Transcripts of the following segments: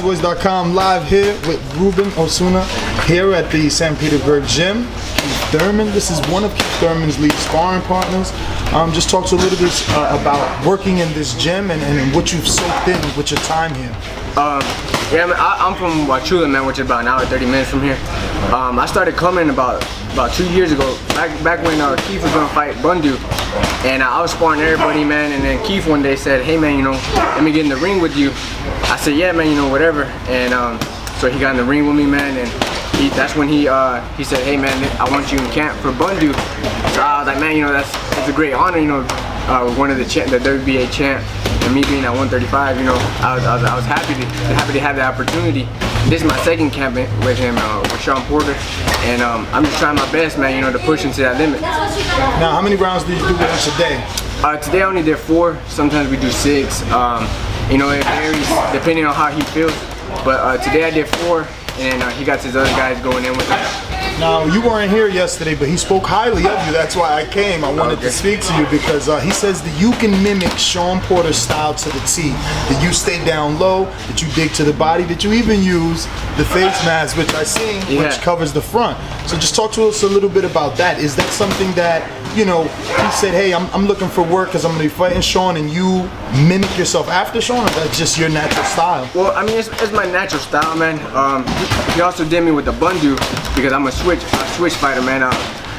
ThaBoxingvoice.com live here with Ruben Ozuna here at the St. Petersburg gym. Keith Thurman, this is one of Keith Thurman's lead sparring partners. Just talk to a little bit about working in this gym and what you've soaked in with your time here. Yeah, man, I'm from Wachula, man, which is about an hour 30 minutes from here. I started coming about 2 years ago, back when Keith was gonna fight Bundu, and I was sparring everybody, man. And then Keith one day said, "Hey, man, let me get in the ring with you." I said, "Yeah, man, whatever." And so he got in the ring with me, man, and that's when he said, "Hey, man, I want you in camp for Bundu." So I was like, "Man, that's a great honor, one of the WBA champ." And me being at 135, I was happy to have the opportunity. This is my second camp with him, with Sean Porter, and I'm just trying my best, man, to push him to that limit. Now, how many rounds do you do with him today? Today I only did 4. Sometimes we do 6. It varies depending on how he feels. But today I did 4, and he got his other guys going in with him. Now, you weren't here yesterday, but he spoke highly of you. That's why I came. I wanted to speak to you because he says that you can mimic Sean Porter's style to the T. That you stay down low, that you dig to the body, that you even use the face mask, which I see, which covers the front. So just talk to us a little bit about that. Is that something that, he said, "Hey, I'm looking for work because I'm going to be fighting Sean," and you mimic yourself after Sean, or that's just your natural style? Well, I mean, it's my natural style, man. He also did me with the Bundu because I'm a switch fighter, man.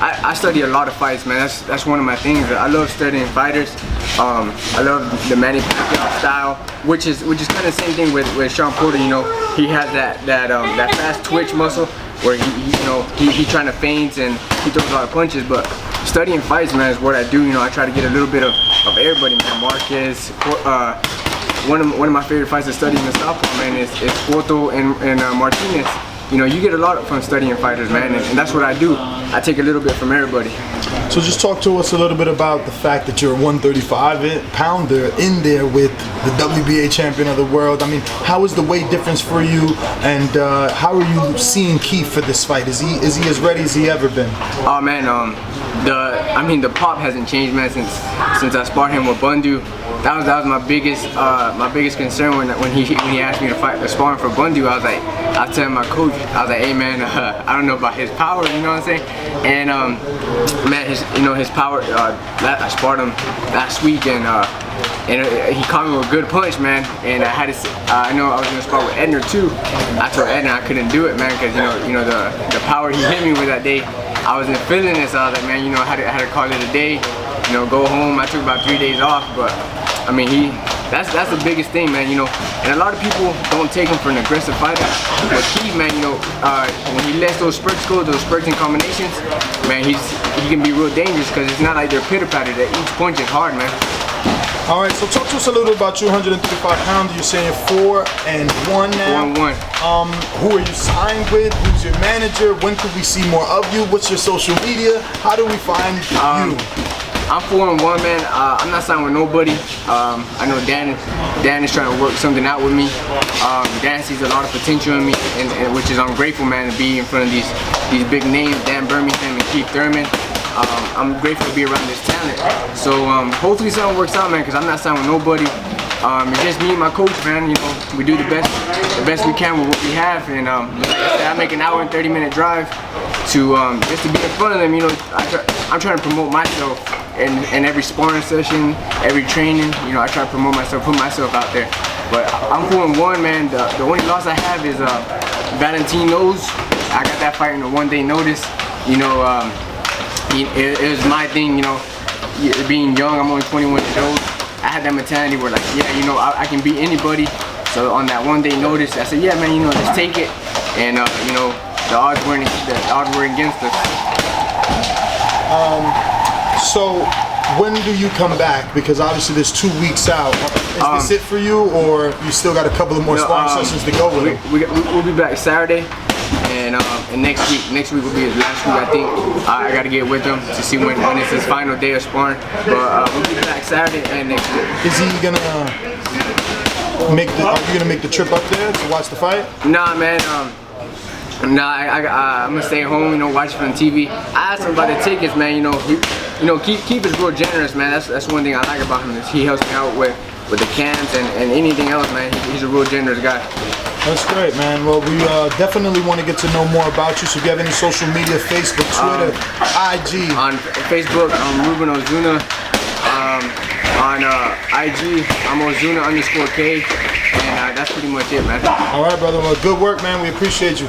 I study a lot of fights, man. That's one of my things. I love studying fighters. I love the Manny Pacquiao style, which is kind of the same thing with Sean Porter. He has that fast twitch muscle where he trying to feint and he throws a lot of punches. But studying fights, man, is what I do. I try to get a little bit of everybody, man. Marquez. One of my favorite fights to study in the southpaw, man, is Porto and Martinez. You get a lot from studying fighters, man, and that's what I do. I take a little bit from everybody. So just talk to us a little bit about the fact that you're a 135-pounder in there with the WBA champion of the world. I mean, how is the weight difference for you, and how are you seeing Keith for this fight? Is he as ready as he ever been? Oh man, the pop hasn't changed, man, since I sparred him with Bundu. That was my biggest concern when he asked me to spar for Bundu. I was telling my coach, I was like, "Hey, man, I don't know about his power, you know what I'm saying?" And man, his power. I sparred him last week, and he caught me with a good punch, man. And I know I was gonna spar with Edner too. I told Edner I couldn't do it, man, because the power he hit me with that day, I wasn't feeling it. So I was like, man, I had to call it a day. Go home. I took about 3 days off, but I mean, that's the biggest thing, man. And a lot of people don't take him for an aggressive fighter. But Keith, man, when he lets those spurts go, those spurts and combinations, man, he can be real dangerous because it's not like they're pitter-patter. That each punch is hard, man. All right, so talk to us a little about your 135 pounds. You're saying 4-1 now. 4-1. Who are you signed with? Who's your manager? When could we see more of you? What's your social media? How do we find you? I'm 4-1, man. I'm not signed with nobody. I know Dan is trying to work something out with me. Dan sees a lot of potential in me, and which is I'm grateful, man, to be in front of these big names, Dan Birmingham and Keith Thurman. I'm grateful to be around this talent. So hopefully something works out, man, because I'm not signed with nobody. It's just me and my coach, man. We do the best we can with what we have, and like I said, I make an hour and 30-minute drive to just to be in front of them. I'm trying to promote myself in every sparring session, every training. I try to promote myself, put myself out there. But I'm 4-1, man. The only loss I have is Valentino's. I got that fight in a 1-day notice. It was my thing. Being young, I'm only 21 years old. I had that mentality where, like, yeah, I can beat anybody. So on that 1-day notice, I said, yeah, man, let's take it. And the odds were against us. So when do you come back? Because obviously there's 2 weeks out. Is this it for you, or you still got a couple of more sparring sessions to go with it? We'll be back Saturday, and next week will be his last week, I think. I got to get with him to see when it's his final day of sparring. But we'll be back Saturday and next week. Is he gonna are you gonna make the trip up there to watch the fight? Nah, man. I'm gonna stay home, watch it on TV. I asked him about the tickets, man. Keith is real generous, man. That's one thing I like about him, is he helps me out with the cans and anything else, man. He's a real generous guy. That's great, man. Well, we definitely want to get to know more about you. So if you have any social media, Facebook, Twitter, IG. On Facebook, I'm Ruben Ozuna. On IG, I'm Ozuna_K. And that's pretty much it, man. All right, brother. Well, good work, man. We appreciate you.